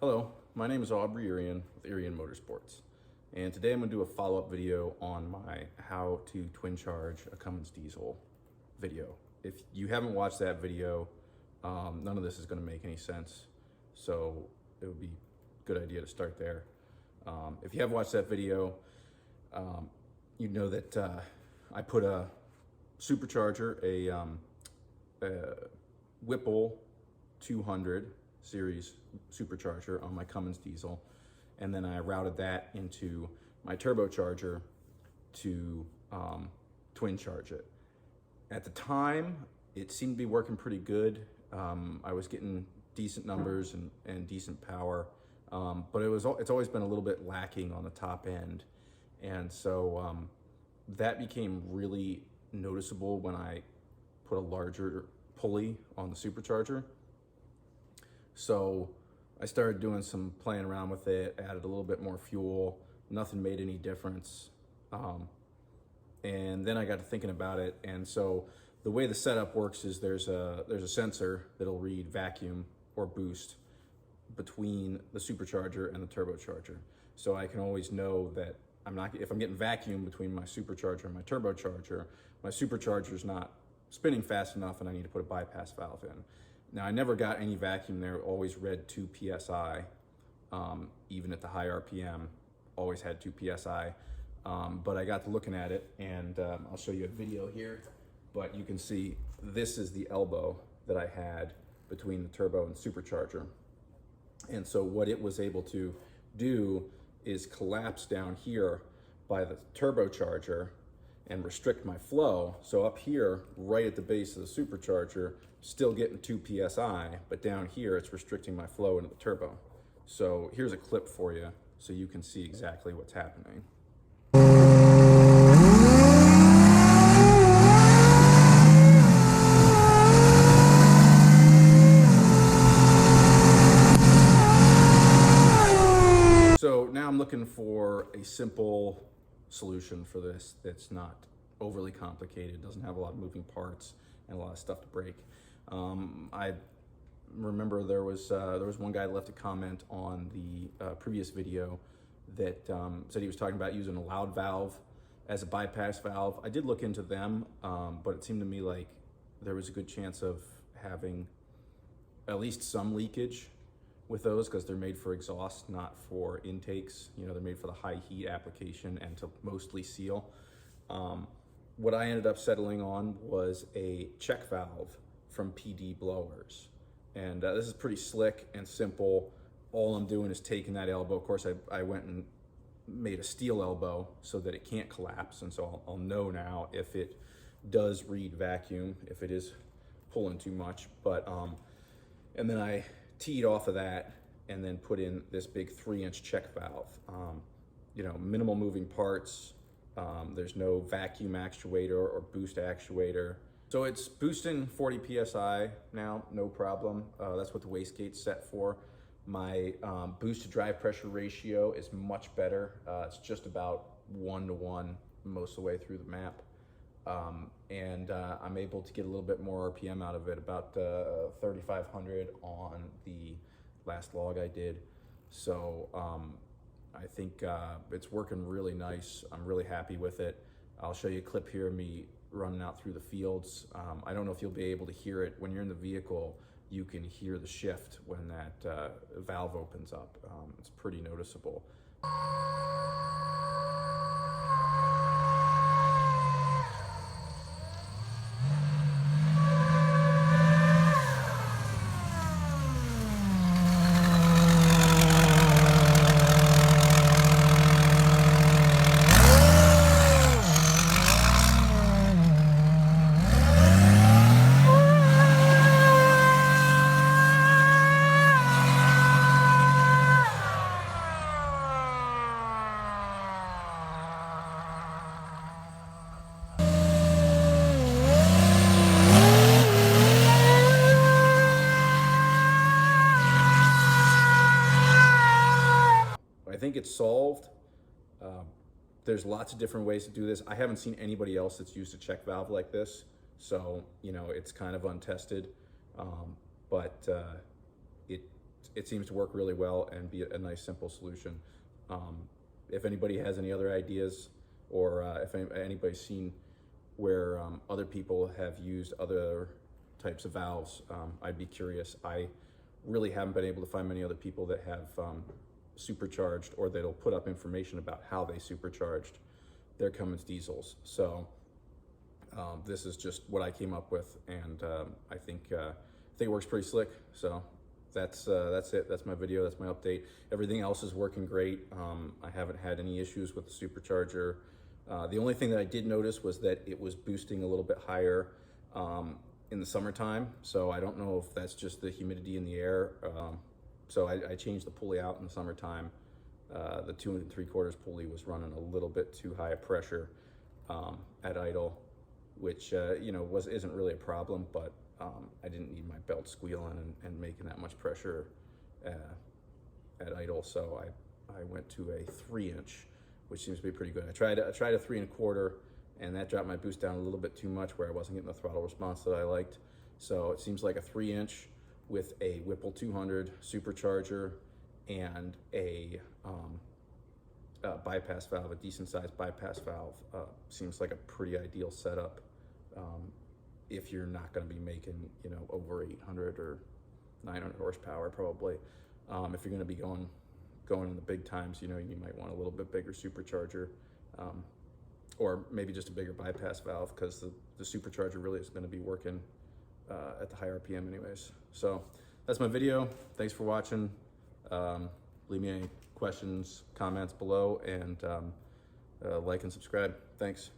Hello, my name is Aubrey Irian with Irian Motorsports, and today I'm going to do a follow-up video on my how to twin charge a Cummins diesel video. If you haven't watched that video, none of this is going to make any sense, so it would be a good idea to start there. If you have watched that video, you know that I put a supercharger, a Whipple 200 series supercharger on my Cummins diesel, and then I routed that into my turbocharger to twin charge it. At the time, it seemed to be working pretty good. I was getting decent numbers and decent power, but it's always been a little bit lacking on the top end, and so that became really noticeable when I put a larger pulley on the supercharger. So I started doing some playing around with it, added a little bit more fuel, nothing made any difference. And then I got to thinking about it, and so the way the setup works is there's a sensor that'll read vacuum or boost between the supercharger and the turbocharger. So I can always know that if I'm getting vacuum between my supercharger and my supercharger's not spinning fast enough and I need to put a bypass valve in. Now, I never got any vacuum there, always read 2 PSI, even at the high RPM, always had 2 PSI. But I got to looking at it, and I'll show you a video here, but you can see this is the elbow that I had between the turbo and supercharger. And so what it was able to do is collapse down here by the turbocharger and restrict my flow. So up here, right at the base of the supercharger, still getting 2 PSI, but down here, it's restricting my flow into the turbo. So here's a clip for you so you can see exactly what's happening. So now I'm looking for a simple solution for this that's not overly complicated, doesn't have a lot of moving parts and a lot of stuff to break. I remember there was one guy that left a comment on the previous video that said he was talking about using a loud valve as a bypass valve. I did look into them, but it seemed to me like there was a good chance of having at least some leakage with those, because they're made for exhaust, not for intakes. You know, they're made for the high heat application and to mostly seal. What I ended up settling on was a check valve from PD Blowers. And this is pretty slick and simple. All I'm doing is taking that elbow. Of course, I went and made a steel elbow so that it can't collapse. And so I'll know now if it does read vacuum, if it is pulling too much. But, and then I teed off of that and then put in this big 3-inch check valve. You know, minimal moving parts. There's no vacuum actuator or boost actuator. So it's boosting 40 PSI now, no problem. That's what the wastegate's set for. My boost to drive pressure ratio is much better. It's just about 1-to-1 most of the way through the map. And I'm able to get a little bit more RPM out of it, about 3,500 on the last log I did. So I think it's working really nice. I'm really happy with it. I'll show you a clip here of me running out through the fields. I don't know if you'll be able to hear it. When you're in the vehicle, you can hear the shift when that valve opens up. It's pretty noticeable. I think it's solved. There's lots of different ways to do this. I haven't seen anybody else that's used a check valve like this, so you know it's kind of untested. But it seems to work really well and be a nice simple solution. If anybody has any other ideas, or if anybody's seen where other people have used other types of valves, I'd be curious. I really haven't been able to find many other people that have supercharged, or that'll put up information about how they supercharged their Cummins diesels. So this is just what I came up with, and I think it works pretty slick. So that's it. That's my video. That's my update. Everything else is working great. I haven't had any issues with the supercharger. The only thing that I did notice was that it was boosting a little bit higher in the summertime. So I don't know if that's just the humidity in the air. So I changed the pulley out in the summertime. The 2 3/4 pulley was running a little bit too high a pressure at idle, which isn't really a problem, but I didn't need my belt squealing and making that much pressure at idle. So I went to a 3-inch, which seems to be pretty good. I tried a 3 1/4, and that dropped my boost down a little bit too much, where I wasn't getting the throttle response that I liked. So it seems like a 3-inch with a Whipple 200 supercharger and a bypass valve, a decent sized bypass valve, seems like a pretty ideal setup if you're not going to be making over 800 or 900 horsepower probably. If you're going to be going in the big times, you might want a little bit bigger supercharger, or maybe just a bigger bypass valve, because the supercharger really is going to be working at the high RPM anyways. So that's my video. Thanks for watching. Leave me any questions, comments below, and like and subscribe. Thanks.